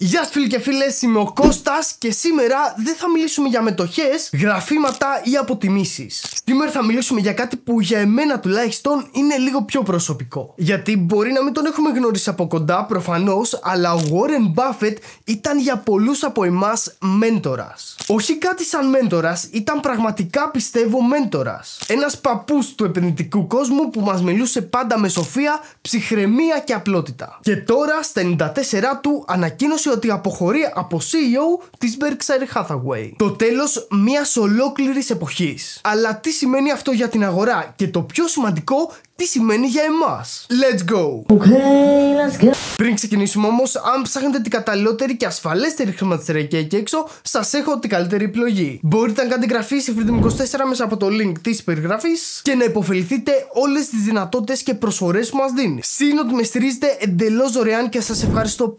Γεια σας φίλοι και φίλες, είμαι ο Κώστας και σήμερα δεν θα μιλήσουμε για μετοχές, γραφήματα ή αποτιμήσεις. Σήμερα θα μιλήσουμε για κάτι που για εμένα τουλάχιστον είναι λίγο πιο προσωπικό. Γιατί μπορεί να μην τον έχουμε γνωρίσει από κοντά προφανώς, αλλά ο Warren Buffett ήταν για πολλούς από εμάς μέντορας. Όχι κάτι σαν μέντορας, ήταν πραγματικά πιστεύω μέντορας. Ένας παππούς του επενδυτικού κόσμου που μας μιλούσε πάντα με σοφία, ψυχραιμία και απλότητα. Και τώρα στα 94 του ανακοίνωσε ότι αποχωρεί από CEO της Berkshire Hathaway. Το τέλος μιας ολόκληρης εποχής. Αλλά τι σημαίνει αυτό για την αγορά και το πιο σημαντικό, τι σημαίνει για εμάς. Let's go! Okay, let's go. Πριν ξεκινήσουμε όμως, αν ψάχνετε την καταλληλότερη και ασφαλέστερη χρηματιστηριακή εκεί έξω, σας έχω την καλύτερη επιλογή. Μπορείτε να κάνετε εγγραφή σε Freedom24 μέσα από το link της περιγραφής και να υποφεληθείτε όλες τις δυνατότητες και προσφορές που μας δίνει. Συν ότι με στηρίζετε εντελώς δωρεάν και σας ευχαριστώ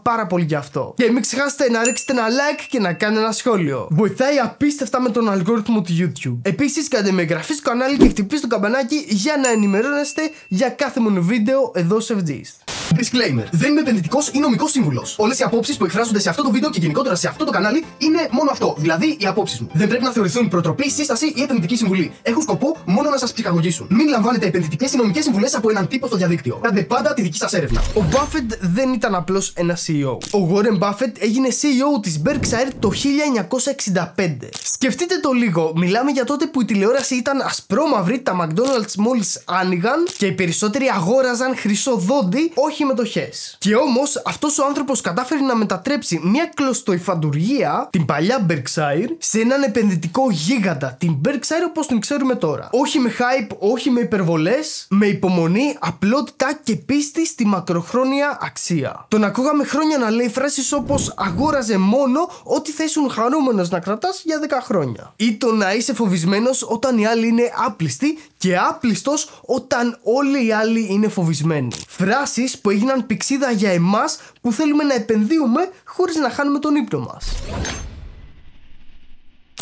πάρα πολύ για αυτό. Και μην ξεχάσετε να ρίξετε ένα like και να κάνετε ένα σχόλιο. Βοηθάει απίστευτα με τον αλγόριθμο του YouTube. Επίσης, κάντε με εγγραφή στο κανάλι και χτυπήστε το καμπανάκι για να ενημερώνεστε για κάθε μόνο βίντεο εδώ σε FG's. Disclaimer. Δεν είμαι επενδυτικός ή νομικός σύμβουλος. Όλες οι απόψεις που εκφράζονται σε αυτό το βίντεο και γενικότερα σε αυτό το κανάλι είναι μόνο αυτό. Δηλαδή οι απόψεις μου. Δεν πρέπει να θεωρηθούν προτροπή, σύσταση ή επενδυτική συμβουλή. Έχουν σκοπό μόνο να σας ψυχαγωγήσουν. Μην λαμβάνετε επενδυτικές ή νομικές συμβουλές από έναν τύπο στο διαδίκτυο. Κάντε πάντα τη δική σας έρευνα. Ο Buffett δεν ήταν απλώς ένα CEO. Ο Warren Buffett έγινε CEO της Berkshire το 1965. Σκεφτείτε το λίγο. Μιλάμε για τότε που η τηλεόραση ήταν ασπρόμαυρη, τα McDonald's μόλις άνοιγαν και οι περισσότεροι αγόραζαν χρυσό δόντι, όχι μετοχές. Και όμως αυτός ο άνθρωπος κατάφερε να μετατρέψει μια κλωστοϊφαντουργία, την παλιά Berkshire, σε έναν επενδυτικό γίγαντα, την Berkshire όπως την ξέρουμε τώρα. Όχι με hype, όχι με υπερβολές, με υπομονή, απλότητα και πίστη στη μακροχρόνια αξία. Τον ακούγαμε χρόνια να λέει φράσεις όπως αγόραζε μόνο ό,τι θα ήσουν χαρούμενος να κρατάς για 10 χρόνια. Ή το να είσαι φοβισμένος όταν οι άλλοι είναι άπλιστοι και άπλιστος όταν όλοι οι άλλοι είναι φοβισμένοι. Φράσεις που έγιναν πηξίδα για εμάς που θέλουμε να επενδύουμε χωρίς να χάνουμε τον ύπνο μας.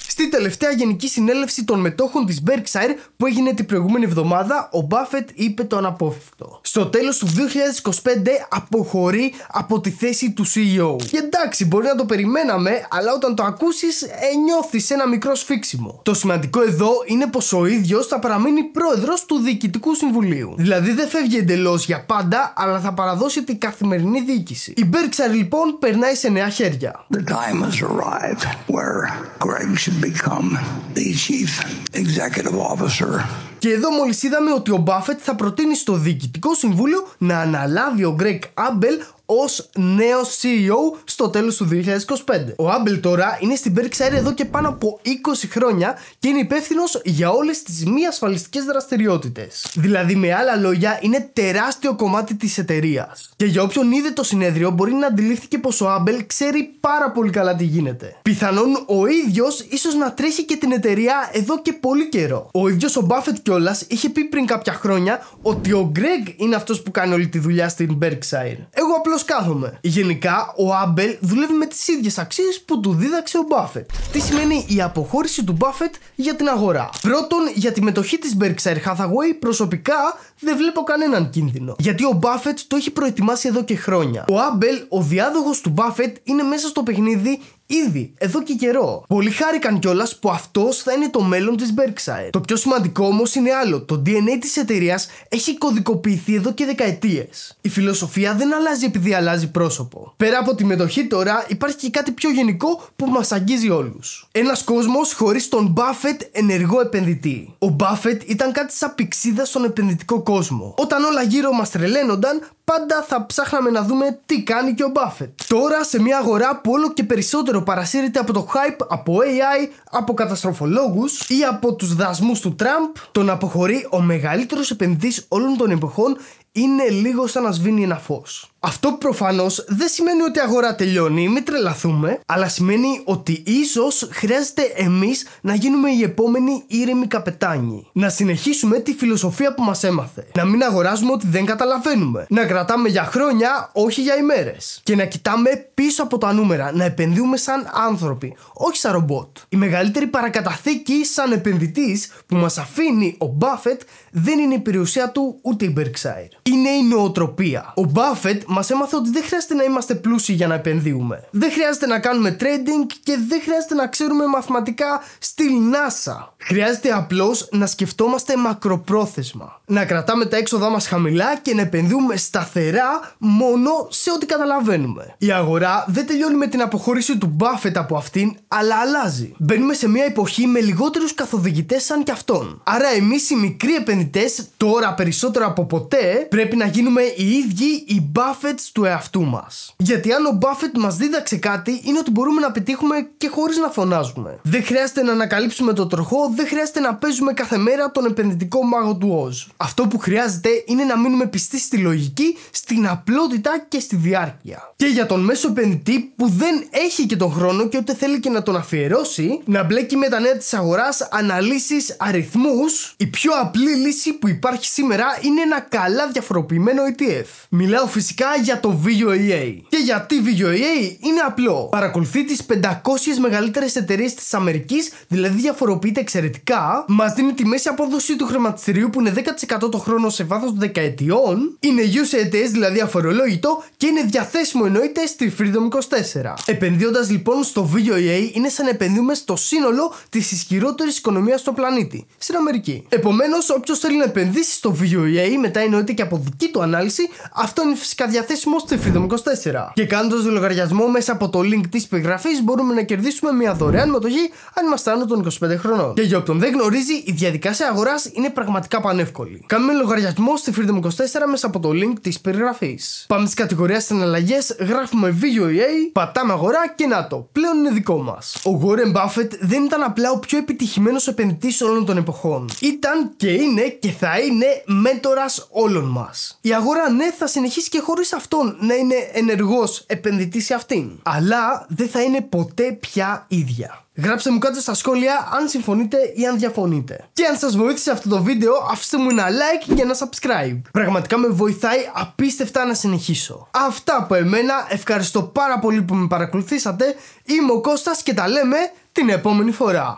Στη τελευταία γενική συνέλευση των μετόχων της Berkshire που έγινε την προηγούμενη εβδομάδα, ο Buffett είπε το αναπόφευκτο. Στο τέλος του 2025 αποχωρεί από τη θέση του CEO. Και εντάξει, μπορεί να το περιμέναμε, αλλά όταν το ακούσεις νιώθεις ένα μικρό σφίξιμο. Το σημαντικό εδώ είναι πως ο ίδιος θα παραμείνει πρόεδρος του Διοικητικού Συμβουλίου. Δηλαδή δεν φεύγει εντελώς για πάντα, αλλά θα παραδώσει την καθημερινή διοίκηση. Η Berkshire λοιπόν περνάει σε νέα χέρια. The time has arrived where Greg should become the chief executive officer. Και εδώ μόλις είδαμε ότι ο Buffett θα προτείνει στο Διοικητικό Συμβούλιο να αναλάβει ο Greg Abel ως νέος CEO στο τέλος του 2025. Ο Abel τώρα είναι στην Berkshire εδώ και πάνω από 20 χρόνια και είναι υπεύθυνος για όλες τις μη ασφαλιστικές δραστηριότητες. Δηλαδή με άλλα λόγια είναι τεράστιο κομμάτι της εταιρείας. Και για όποιον είδε το συνέδριο μπορεί να αντιλήφθηκε πως ο Abel ξέρει πάρα πολύ καλά τι γίνεται. Πιθανόν ο ίδιος ίσως να τρέχει και την εταιρεία εδώ και πολύ καιρό. Ο ίδιος ο Buffett κιόλας είχε πει πριν κάποια χρόνια ότι ο Greg είναι αυτός που κάνει όλη τη δουλειά στην Berkshire. Εγώ απλώς κάθομαι. Γενικά, ο Άμπελ δουλεύει με τις ίδιες αξίες που του δίδαξε ο Buffett. Τι σημαίνει η αποχώρηση του Buffett για την αγορά? Πρώτον, για τη μετοχή της Berkshire Hathaway προσωπικά δεν βλέπω κανέναν κίνδυνο. Γιατί ο Buffett το έχει προετοιμάσει εδώ και χρόνια. Ο Άμπελ, ο διάδοχος του Buffett, είναι μέσα στο παιχνίδι ήδη, εδώ και καιρό. Πολλοί χάρηκαν κιόλας που αυτός θα είναι το μέλλον της Berkshire. Το πιο σημαντικό όμως είναι άλλο. Το DNA της εταιρείας έχει κωδικοποιηθεί εδώ και δεκαετίες. Η φιλοσοφία δεν αλλάζει επειδή αλλάζει πρόσωπο. Πέρα από τη μετοχή τώρα υπάρχει και κάτι πιο γενικό που μας αγγίζει όλους. Ένας κόσμος χωρίς τον Buffett ενεργό επενδυτή. Ο Buffett ήταν κάτι σαν πηξίδα στον επενδυτικό κόσμο. Όταν όλα γύρω μας τρελαίνονταν, πάντα θα ψάχναμε να δούμε τι κάνει και ο Buffett. Τώρα σε μια αγορά που όλο και περισσότερο παρασύρεται από το hype, από AI, από καταστροφολόγους ή από τους δασμούς του Τραμπ, τον αποχωρεί ο μεγαλύτερος επενδυτής όλων των εποχών είναι λίγο σαν να σβήνει ένα φως. Αυτό προφανώς δεν σημαίνει ότι η αγορά τελειώνει, μην τρελαθούμε, αλλά σημαίνει ότι ίσως χρειάζεται εμείς να γίνουμε οι επόμενοι ήρεμοι καπετάνιοι. Να συνεχίσουμε τη φιλοσοφία που μας έμαθε. Να μην αγοράζουμε ό,τι δεν καταλαβαίνουμε. Να κρατάμε για χρόνια, όχι για ημέρες. Και να κοιτάμε πίσω από τα νούμερα, να επενδύουμε σαν άνθρωποι, όχι σαν ρομπότ. Η μεγαλύτερη παρακαταθήκη σαν επενδυτής που μας αφήνει ο Buffett δεν είναι η περιουσία του ούτε η Berkshire. Είναι η νοοτροπία. Ο Buffett μας έμαθε ότι δεν χρειάζεται να είμαστε πλούσιοι για να επενδύουμε. Δεν χρειάζεται να κάνουμε trading και δεν χρειάζεται να ξέρουμε μαθηματικά στυλ NASA. Χρειάζεται απλώς να σκεφτόμαστε μακροπρόθεσμα. Να κρατάμε τα έξοδά μας χαμηλά και να επενδύουμε σταθερά μόνο σε ό,τι καταλαβαίνουμε. Η αγορά δεν τελειώνει με την αποχώρηση του Buffett από αυτήν, αλλά αλλάζει. Μπαίνουμε σε μια εποχή με λιγότερους καθοδηγητές σαν κι αυτόν. Άρα εμείς οι μικροί επενδυτές, τώρα περισσότερο από ποτέ, πρέπει να γίνουμε οι ίδιοι οι Buffetts του εαυτού μας. Γιατί αν ο Buffett μας δίδαξε κάτι, είναι ότι μπορούμε να πετύχουμε και χωρίς να φωνάζουμε. Δεν χρειάζεται να ανακαλύψουμε το τροχό, δεν χρειάζεται να παίζουμε κάθε μέρα τον επενδυτικό μάγο του Oz. Αυτό που χρειάζεται είναι να μείνουμε πιστοί στη λογική, στην απλότητα και στη διάρκεια. Και για τον μέσο επενδυτή που δεν έχει και τον χρόνο και ούτε θέλει και να τον αφιερώσει, να μπλέκει με τα νέα της αγοράς, αναλύσεις, αριθμούς, η πιο απλή λύση που υπάρχει σήμερα είναι ένα καλά διαφοροποιημένο ETF. Μιλάω φυσικά για το VUEA. Και γιατί VUEA? Είναι απλό. Παρακολουθεί τις 500 μεγαλύτερες εταιρείες της Αμερικής, δηλαδή διαφοροποιείται εξαιρετικά, μας δίνει τη μέση απόδοση του χρηματιστηρίου που είναι 10% το χρόνο σε βάθος δεκαετιών, είναι USATS δηλαδή αφορολόγητο και είναι διαθέσιμο εννοείται στη Freedom 24. Επενδύοντας λοιπόν στο VUEA είναι σαν να επενδύουμε στο σύνολο της ισχυρότερης οικονομίας στον πλανήτη, στην Αμερική. Επομένως, όποιος θέλει να επενδύσει στο VUEA, μετά εννοείται και από δική του ανάλυση, αυτό είναι φυσικά διαθέσιμο στη Freedom 24. Και κάνοντας λογαριασμό μέσα από το link της περιγραφής, μπορούμε να κερδίσουμε μια δωρεάν μετοχή αν είμαστε άνω των 25 χρονών. Και για όποιον δεν γνωρίζει, η διαδικασία αγοράς είναι πραγματικά πανεύκολη. Κάνουμε λογαριασμό στη Freedom 24 μέσα από το link της περιγραφής. Πάμε στις κατηγορίες συναλλαγές, γράφουμε VUEA, πατάμε αγορά και να το, πλέον είναι δικό μας. Ο Warren Buffett δεν ήταν απλά ο πιο επιτυχημένος επενδυτής όλων των εποχών. Ήταν και είναι και θα είναι μέντορας όλων μας. Η αγορά ναι θα συνεχίσει και χωρίς αυτόν να είναι ενεργός επενδυτής σε αυτήν. Αλλά δεν θα είναι ποτέ πια ίδια. Γράψτε μου κάτω στα σχόλια αν συμφωνείτε ή αν διαφωνείτε. Και αν σας βοήθησε αυτό το βίντεο, αφήστε μου ένα like και ένα subscribe. Πραγματικά με βοηθάει απίστευτα να συνεχίσω. Αυτά από εμένα, ευχαριστώ πάρα πολύ που με παρακολουθήσατε. Είμαι ο Κώστας και τα λέμε την επόμενη φορά.